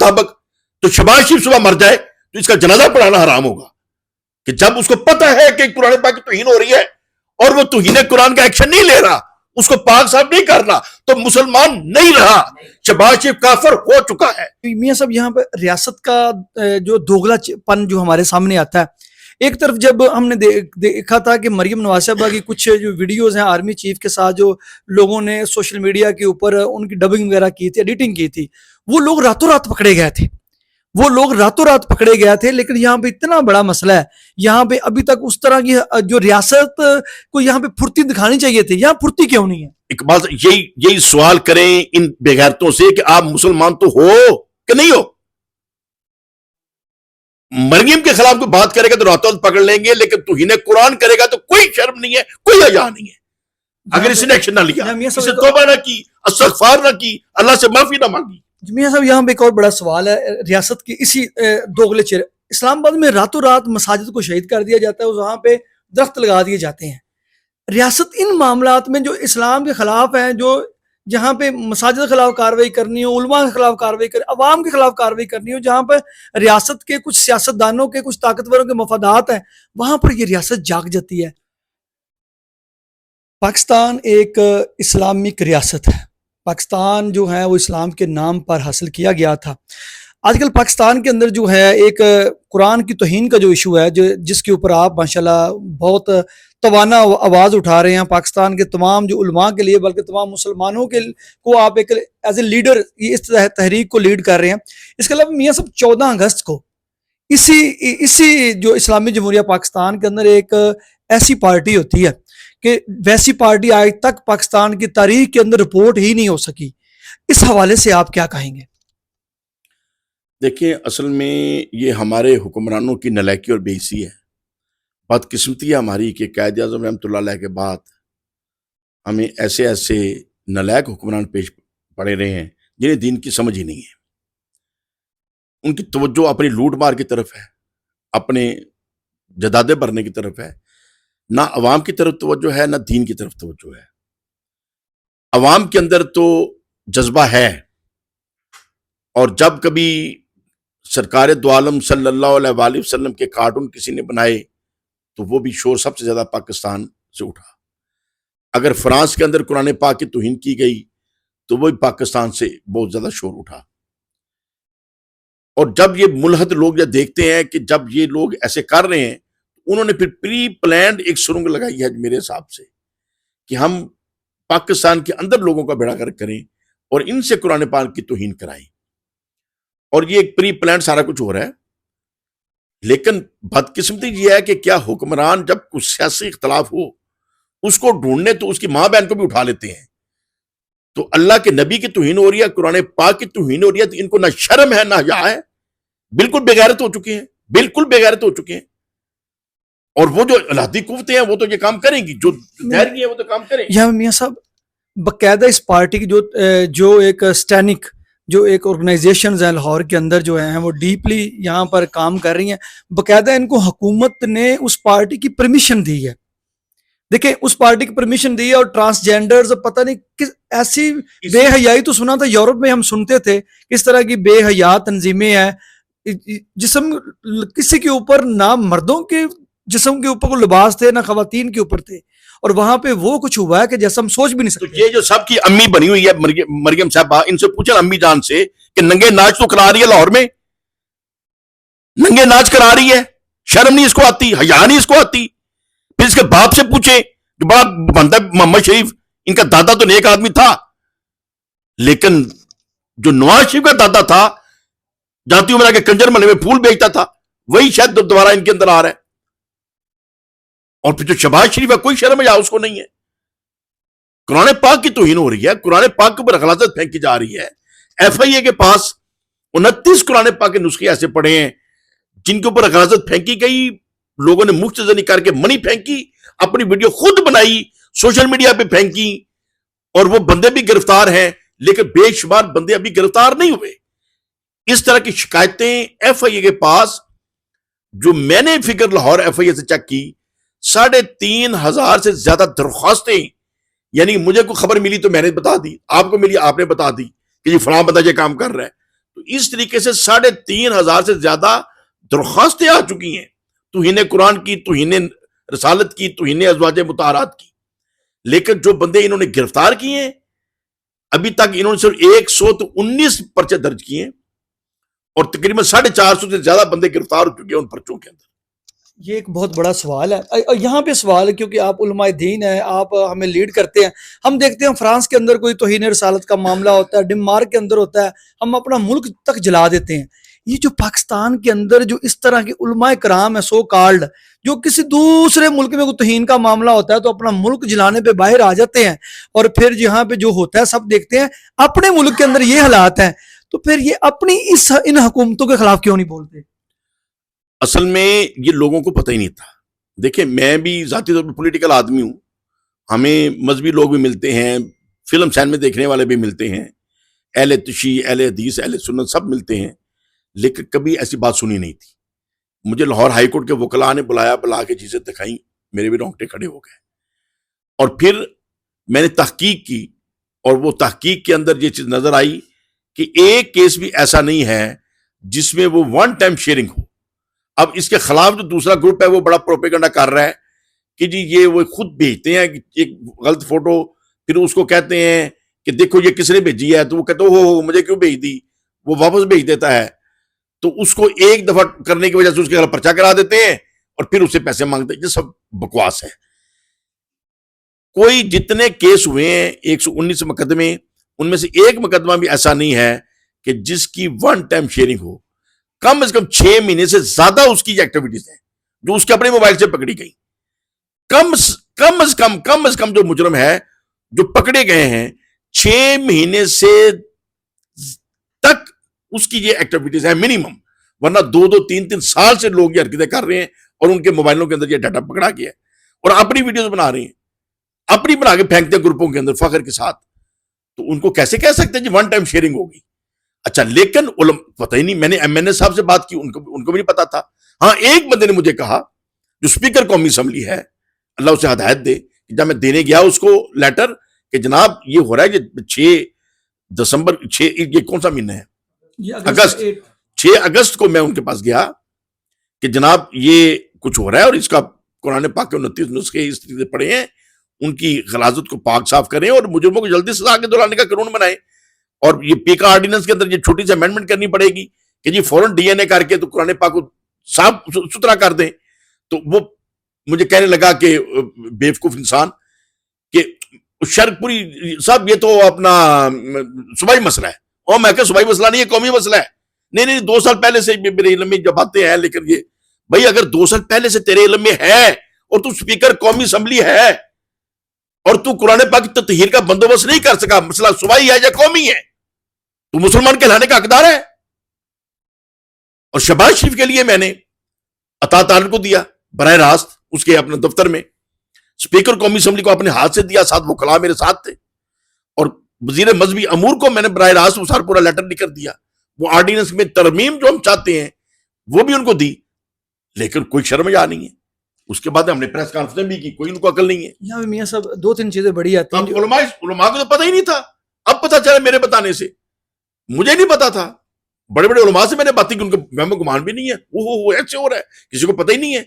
مطابق تو شہباز شریف صبح مر جائے تو اس کا جنازہ پڑھانا حرام ہوگا، کہ جب اس کو پتہ ہے کہ قرآن پاک کی توہین ہو رہی ہے اور وہ توہین قرآن کا ایکشن نہیں لے رہا، اس کو پاک صاحب نہیں کرنا، تو مسلمان نہیں رہا، شہباز شریف کافر ہو چکا ہے۔ میاں صاحب یہاں پہ ریاست کا جو دوگلا پن جو ہمارے سامنے آتا ہے، ایک طرف جب ہم نے دیکھا تھا کہ مریم نواز صاحبہ کی کچھ جو ویڈیوز ہیں آرمی چیف کے ساتھ جو لوگوں نے سوشل میڈیا کے اوپر ان کی ڈبنگ وغیرہ کی تھی، ایڈیٹنگ کی تھی، وہ لوگ راتوں رات پکڑے گئے تھے، لیکن یہاں پہ اتنا بڑا مسئلہ ہے، یہاں پہ ابھی تک اس طرح کی جو ریاست کو یہاں پہ پھرتی دکھانی چاہیے تھی، یہاں پھرتی کیوں نہیں ہے؟ اقبال یہی سوال کریں ان بے غیرتوں سے کہ آپ مسلمان تو ہو کہ نہیں ہو؟ مریم کے خلاف کوئی بات کرے گا تو راتوں رات پکڑ لیں گے، لیکن توہین قرآن کرے گا تو کوئی شرم نہیں ہے، کوئی حیا نہیں ہے۔ اگر اس نے ایکشن نہ لیا، اسے توبہ نہ کی، استغفار نہ کی، اللہ سے معافی نہ مانگی۔ میاں صاحب یہاں پہ ایک اور بڑا سوال ہے ریاست کی اسی دوگلے چہرے، اسلام آباد میں راتوں رات مساجد کو شہید کر دیا جاتا ہے، وہاں پہ درخت لگا دیے جاتے ہیں۔ ریاست ان معاملات میں جو اسلام کے خلاف ہیں، جو جہاں پہ مساجد کے خلاف کارروائی کرنی ہو، علماء کے خلاف کارروائی کرنی، عوام کے خلاف کارروائی کرنی ہو، جہاں پہ ریاست کے کچھ سیاستدانوں کے کچھ طاقتوروں کے مفادات ہیں، وہاں پر یہ ریاست جاگ جاتی ہے۔ پاکستان ایک اسلامک ریاست ہے، پاکستان جو ہے وہ اسلام کے نام پر حاصل کیا گیا تھا۔ آج کل پاکستان کے اندر جو ہے ایک قرآن کی توہین کا جو ایشو ہے، جس کے اوپر آپ ماشاءاللہ بہت توانا آواز اٹھا رہے ہیں، پاکستان کے تمام جو علماء کے لیے بلکہ تمام مسلمانوں کو آپ ایک ایز اے لیڈر اس تحریک کو لیڈ کر رہے ہیں۔ اس کے علاوہ میاں صاحب 14 اگست کو اسی جو اسلامی جمہوریہ پاکستان کے اندر ایک ایسی پارٹی ہوتی ہے کہ ویسی پارٹی آج تک پاکستان کی تاریخ کے اندر رپورٹ ہی نہیں ہو سکی، اس حوالے سے آپ کیا کہیں گے؟ دیکھیں، اصل میں یہ ہمارے حکمرانوں کی نالائکی اور بے حسی ہے، بدقسمتی ہے ہماری کہ قائد اعظم رحمۃ اللہ علیہ کے بعد ہمیں ایسے نالائق حکمران پیش پڑے رہے ہیں جنہیں دین کی سمجھ ہی نہیں ہے۔ ان کی توجہ اپنی لوٹ مار کی طرف ہے، اپنے جدادے بھرنے کی طرف ہے، نہ عوام کی طرف توجہ ہے، نہ دین کی طرف توجہ ہے۔ عوام کے اندر تو جذبہ ہے، اور جب کبھی سرکار دو عالم صلی اللہ علیہ وآلہ وسلم کے کارٹون کسی نے بنائے تو وہ بھی شور سب سے زیادہ پاکستان سے اٹھا۔ اگر فرانس کے اندر قرآن پاک کی توہین کی گئی تو وہ بھی پاکستان سے بہت زیادہ شور اٹھا۔ اور جب یہ ملحد لوگ یہ دیکھتے ہیں کہ جب یہ لوگ ایسے کر رہے ہیں، انہوں نے پھر پری پلانڈ ایک سرنگ لگائی ہے میرے حساب سے کہ ہم پاکستان کے اندر لوگوں کا بیڑا گرک کریں اور ان سے قرآن پاک کی توہین کرائیں، اور یہ ایک پری پلانڈ سارا کچھ ہو رہا ہے۔ لیکن بدقسمتی یہ ہے کہ کیا حکمران جب کچھ سیاسی اختلاف ہو اس کو ڈھونڈنے تو اس کی ماں بہن کو بھی اٹھا لیتے ہیں۔ تو اللہ کے نبی کی توہین ہو رہی ہے، قرآن پاک کی توہین ہو رہی ہے، تو ان کو نہ شرم ہے نہ حیا ہے، بالکل بے غیرت ہو چکے ہیں، بالکل بے غیرت ہو چکے ہیں۔ اور وہ جو الہادی قوتیں ہیں وہ تو یہ کام کریں گی، جو دہر گی ہیں وہ تو کام کریں گی۔ یہاں میاں صاحب باقاعدہ اس پارٹی کی جو ایک سٹینک جو ایک آرگنائزیشنز ہیں لاہور کے اندر جو ہیں وہ ڈیپلی یہاں پر کام کر رہی ہیں، باقاعدہ ان کو حکومت نے اس پارٹی کی پرمیشن دی ہے۔ دیکھیں اس پارٹی کی پرمیشن دی ہے، اور ٹرانسجینڈرز پتہ نہیں کس ایسی بے حیائی تو سنا تھا یورپ میں ہم سنتے تھے کس طرح کی بے حیا تنظیمیں ہیں، جسم کسی کے اوپر نہ مردوں کے جسم کے اوپر کوئی لباس تھے نہ خواتین کے اوپر تھے، اور وہاں پہ وہ کچھ ہوا ہے کہ جیسا ہم سوچ بھی نہیں سکتے۔ یہ جو سب کی امی بنی ہوئی ہے مریم صاحبہ، ان سے پوچھیں امی جان سے کہ ننگے ناچ تو کرا رہی ہے لاہور میں، ننگے ناچ کرا رہی ہے، شرم نہیں اس کو آتی، حیا نہیں اس کو آتی۔ پھر اس کے باپ سے پوچھیں جو بڑا بندہ محمد شریف، ان کا دادا تو نیک آدمی تھا، لیکن جو نواز شریف کا دادا تھا جانتی عمرہ کے کنجر محلے میں پھول بیچتا تھا، وہی شاید دوبارہ ان کے اندر آ رہا ہے۔ اور پھر جو شہباز شریف ہے کوئی شرم یا اس کو نہیں ہے، قرآن پاک کی توہین ہو رہی ہے، قرآن پاک کے اوپر غلاظت پھینکی جا رہی ہے۔ ایف آئی اے کے پاس 29 قرآن پاک کے نسخے ایسے پڑے ہیں جن کے اوپر غلاظت پھینکی گئی، لوگوں نے مختزنی کر کے منی پھینکی، اپنی ویڈیو خود بنائی، سوشل میڈیا پہ پھینکی، اور وہ بندے بھی گرفتار ہیں، لیکن بے شمار بندے ابھی گرفتار نہیں ہوئے۔ اس طرح کی شکایتیں ایف آئی اے کے پاس، جو میں نے فگر لاہور ایف آئی اے سے چیک کی، 3,500 سے زیادہ درخواستیں، یعنی مجھے کوئی خبر ملی تو میں نے بتا دی، آپ کو ملی آپ نے بتا دی کہ یہ فلاں بندہ یہ کام کر رہا ہے، تو اس طریقے سے 3,500 سے زیادہ درخواستیں آ چکی ہیں توہین قرآن کی، توہین رسالت کی، توہین ازواج مطہرات کی. لیکن جو بندے انہوں نے گرفتار کیے ہیں ابھی تک انہوں نے صرف 119 پرچے درج کیے ہیں اور تقریباً 450 سے زیادہ بندے گرفتار ہو چکے ہیں ان پرچوں کے اندر. یہ ایک بہت بڑا سوال ہے یہاں پہ سوال ہے، کیونکہ آپ علماء دین ہیں، آپ ہمیں لیڈ کرتے ہیں. ہم دیکھتے ہیں فرانس کے اندر کوئی توہین رسالت کا معاملہ ہوتا ہے، ڈنمارک کے اندر ہوتا ہے، ہم اپنا ملک تک جلا دیتے ہیں. یہ جو پاکستان کے اندر جو اس طرح کے علماء کرام ہیں سو کالڈ، جو کسی دوسرے ملک میں کوئی توہین کا معاملہ ہوتا ہے تو اپنا ملک جلانے پہ باہر آ جاتے ہیں، اور پھر یہاں پہ جو ہوتا ہے سب دیکھتے ہیں. اپنے ملک کے اندر یہ حالات ہیں تو پھر یہ اپنی ان حکومتوں کے خلاف کیوں نہیں بولتے؟ اصل میں یہ لوگوں کو پتہ ہی نہیں تھا. دیکھیں میں بھی ذاتی طور پر پولیٹیکل آدمی ہوں، ہمیں مذہبی لوگ بھی ملتے ہیں، فلم سین میں دیکھنے والے بھی ملتے ہیں، اہل تشیع، اہل حدیث، اہل سنت سب ملتے ہیں، لیکن کبھی ایسی بات سنی نہیں تھی. مجھے لاہور ہائی کورٹ کے وکلاء نے بلا کے چیزیں دکھائیں، میرے بھی رونگٹے کھڑے ہو گئے. اور پھر میں نے تحقیق کی اور وہ تحقیق کے اندر یہ چیز نظر آئی کہ ایک کیس بھی ایسا نہیں ہے جس میں وہ ون ٹائم شیئرنگ ہو. اب اس کے خلاف جو دوسرا گروپ ہے وہ بڑا پروپیگنڈا کر رہا ہے کہ جی یہ وہ خود بھیجتے ہیں ایک غلط فوٹو، پھر اس کو کہتے ہیں کہ دیکھو یہ کس نے بھیجی ہے، تو وہ کہتے ہو مجھے کیوں بھیج دی، وہ واپس بھیج دیتا ہے. تو اس کو ایک دفعہ کرنے کی وجہ سے اس کے خلاف پرچہ کرا دیتے ہیں اور پھر اس سے پیسے مانگتے ہیں. یہ سب بکواس ہے. کوئی جتنے کیس ہوئے ہیں 119 مقدمے، ان میں سے ایک مقدمہ بھی ایسا نہیں ہے کہ جس کی ون ٹائم شیئرنگ ہو. کم از کم 6 مہینے سے زیادہ اس کی ایکٹیویٹیز ہیں جو اس کے اپنے موبائل سے پکڑی گئی. کم از کم جو مجرم ہے جو پکڑے گئے ہیں 6 مہینے سے تک اس کی یہ ایکٹیویٹیز ہیں منیمم، ورنہ 2-3 سال سے لوگ یہ حرکتیں کر رہے ہیں اور ان کے موبائلوں کے اندر یہ ڈاٹا پکڑا گیا ہے اور اپنی ویڈیوز بنا رہے ہیں، اپنی بنا کے پھینکتے ہیں گروپوں کے اندر فخر کے ساتھ. تو ان کو کیسے کہہ سکتے ہیں جی ون ٹائم شیئرنگ ہوگی؟ اچھا لیکن پتہ ہی نہیں. میں نے MNA صاحب سے بات کی، ان کو بھی نہیں پتا تھا. ہاں ایک بندے نے مجھے کہا جو اسپیکر قومی اسمبلی ہے، اللہ اسے ہدایت دے، جب میں دینے گیا اس کو لیٹر کہ جناب یہ ہو رہا ہے کہ 6 دسمبر یہ کون سا مہینہ ہے، اگست، 6 اگست کو میں ان کے پاس گیا کہ جناب یہ کچھ ہو رہا ہے اور اس کا قرآن پاک کے 29 نسخے اس طریقے سے پڑھے ہیں، ان کی غلاظت کو پاک صاف کریں اور مجرموں کو جلدی سزا کے دلانے کا قانون بنائیں. اور یہ پیکا آرڈیننس کے اندر یہ چھوٹی سی امینڈمنٹ کرنی پڑے گی کہ جی فوراً DNA کر کے تو قرآن پاک کو صاف ستھرا کر دیں. تو وہ مجھے کہنے لگا کہ بیوقوف انسان کہ شرک پوری صاحب یہ تو اپنا صوبائی مسئلہ ہے. اور میں کہ صوبائی مسئلہ نہیں، یہ قومی مسئلہ ہے. نہیں 2 سال پہلے سے میرے علم میں جب باتیں ہیں، لیکن یہ بھائی اگر 2 سال پہلے سے تیرے علم میں ہے اور تو سپیکر قومی اسمبلی ہے اور تو قرآن پاک کی تطہیر کا بندوبست نہیں کر سکا، مسئلہ صوبائی ہے یا قومی ہے، تو مسلمان کہلانے کا حقدار ہے. اور شہباز شریف کے لیے میں نے عطا تعالی کو دیا براہ راست اس کے اپنے دفتر میں، سپیکر قومی اسمبلی کو اپنے ہاتھ سے دیا، ساتھ وکلاء میرے ساتھ تھے، اور وزیر مذہبی امور کو میں نے براہ راست وہ سارا پورا لیٹر لکھ کر دیا. وہ آرڈیننس میں ترمیم جو ہم چاہتے ہیں وہ بھی ان کو دی، لیکن کوئی شرم یا نہیں ہے. اس کے بعد ہم نے پریس کانفرنس بھی کی، کوئی ان کو عقل نہیں ہے. یہاں میاں صاحب 2-3 چیزیں بڑی آتی ہیں. علماء کو تو پتہ ہی نہیں تھا، اب پتہ چلا میرے بتانے سے. مجھے نہیں پتا تھا، بڑے بڑے علماء سے میں نے باتیں کی، ان کو میں گمان بھی نہیں ہے وہ ایسے ہو رہا ہے، کسی کو پتہ ہی نہیں ہے.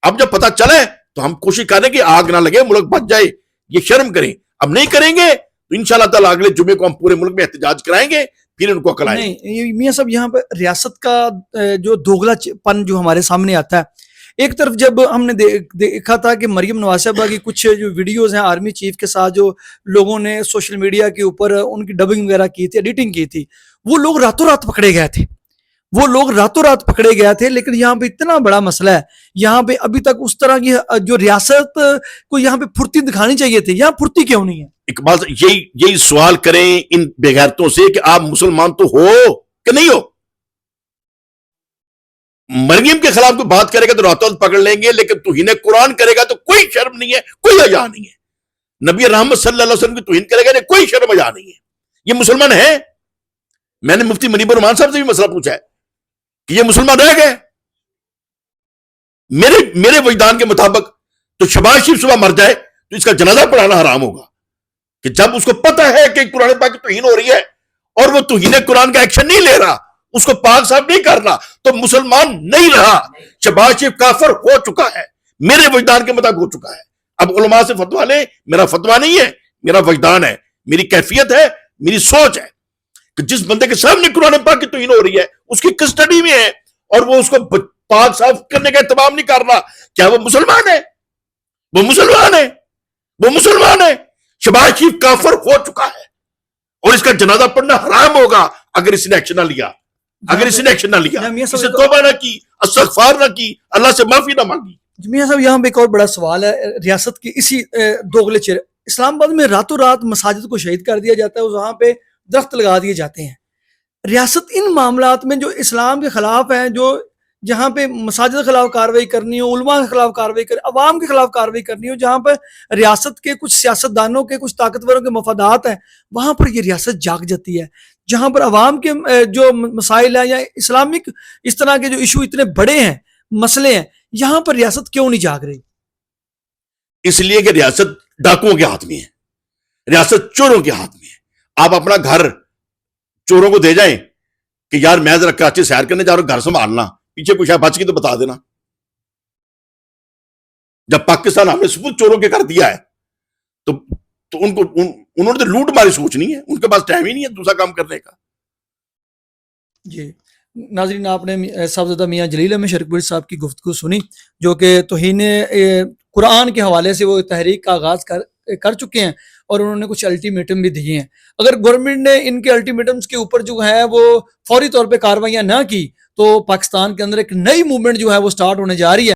اب جب پتہ چلے تو ہم کوشش کریں کہ آگ نہ لگے، ملک بچ جائے، یہ شرم کریں. اب نہیں کریں گے تو انشاءاللہ تعالیٰ اگلے جمعے کو ہم پورے ملک میں احتجاج کرائیں گے، پھر ان کو عقل آئے. نہیں میاں صاحب یہاں پہ ریاست کا جو دوگلا پن جو ہمارے سامنے آتا ہے، ایک طرف جب ہم نے دیکھا تھا کہ مریم نواز صاحبہ کی کچھ جو ویڈیوز ہیں آرمی چیف کے ساتھ جو لوگوں نے سوشل میڈیا کے اوپر ان کی ڈبنگ وغیرہ کی تھی، ایڈیٹنگ کی تھی، وہ لوگ راتوں رات پکڑے گئے تھے. لیکن یہاں پہ اتنا بڑا مسئلہ ہے، یہاں پہ ابھی تک اس طرح کی جو ریاست کو یہاں پہ پھرتی دکھانی چاہیے تھی، یہاں پھرتی کیوں نہیں ہے؟ اقبال یہی سوال کریں ان بے غیرتوں سے کہ آپ مسلمان تو ہو کہ نہیں ہو. مریم کے خلاف کوئی بات کرے گا تو راتوں رات پکڑ لیں گے، لیکن توہین قرآن کرے گا تو کوئی شرم نہیں ہے، کوئی حیا نہیں ہے. نبی رحمت صلی اللہ علیہ وسلم کی توہین کرے گا تو کوئی شرم حیا نہیں ہے. یہ مسلمان ہے. میں نے مفتی منیب الرحمان صاحب سے بھی مسئلہ پوچھا ہے کہ یہ مسلمان رہ گئے. میرے وجدان کے مطابق تو شہباز شریف صبح مر جائے تو اس کا جنازہ پڑھانا حرام ہوگا، کہ جب اس کو پتہ ہے کہ قرآن پاک کی توہین ہو رہی ہے اور وہ توہین قرآن کا ایکشن نہیں لے رہا, اس کو پاک صاحب نہیں کر رہا, تو مسلمان نہیں رہا. شہباز شریف کافر ہو چکا ہے, میرے وجدان کے مطابق ہو چکا ہے. اب علماء سے فتویٰ لیں, میرا فتویٰ نہیں ہے, میرا وجدان ہے, میری کیفیت ہے, میری سوچ ہے کہ جس بندے کے سامنے قرآن پاک کی توہین ہو رہی ہے, اس کی کسٹڈی میں ہے, اور وہ اس کو پاک صاف کرنے کا اہتمام نہیں کر رہا, کیا وہ مسلمان ہے؟ وہ مسلمان ہے, وہ مسلمان ہے. شہباز شریف کافر ہو چکا ہے, اور اس کا جنازہ پڑھنا حرام ہوگا اگر اس نے ایکشن نہ لیا, اگر اس نے ایکشن نہ لیا, اسے توبہ نہ کی, استغفار نہ کی, اللہ سے معافی نہ مانگی. میاں صاحب یہاں پہ ایک اور بڑا سوال ہے ریاست کی اسی دوغلے چہرے. اسلام آباد میں راتوں رات مساجد کو شہید کر دیا جاتا ہے, وہاں پہ درخت لگا دیے جاتے ہیں. ریاست ان معاملات میں جو اسلام کے خلاف ہیں, جو جہاں پہ مساجد کے خلاف کارروائی کرنی ہو, علماء کے خلاف کارروائی کرنی, عوام کے خلاف کارروائی کرنی ہو, جہاں پر ریاست کے کچھ سیاستدانوں کے کچھ طاقتوروں کے مفادات ہیں, وہاں پر یہ ریاست جاگ جاتی ہے. جہاں پر عوام کے جو مسائل ہیں یا اسلامک اس طرح کے جو ایشو اتنے بڑے ہیں, مسئلے ہیں, یہاں پر ریاست کیوں نہیں جاگ رہی؟ اس لیے کہ ریاست ڈاکوؤں کے ہاتھ میں ہے, ریاست چوروں کے ہاتھ میں ہے. آپ اپنا گھر چوروں کو دے جائیں کہ یار میں ذرا کراچی سیر کرنے جا رہا ہوں, گھر سنبھالنا, پیچھے کچھ بچ کی تو بتا دینا. جب پاکستان ہم نے سبوت چوروں کے کر دیا ہے تو انہوں نے تو لوٹ ماری سوچنی ہے, ان کے پاس ٹائم ہی نہیں ہے دوسرا کام کرنے کا. جی ناظرین, آپ نے صاحبزادہ میاں جلیل احمد شرقپوری صاحب کی گفتگو سنی, جو کہ توہین قرآن کے حوالے سے وہ تحریک کا آغاز کر چکے ہیں, اور انہوں نے کچھ الٹیمیٹم بھی دیے ہیں. اگر گورنمنٹ نے ان کے الٹیمیٹمز کے اوپر جو ہے وہ فوری طور پہ کاروائیاں نہ کی تو پاکستان کے اندر ایک نئی موومنٹ جو ہے وہ سٹارٹ ہونے جا رہی ہے.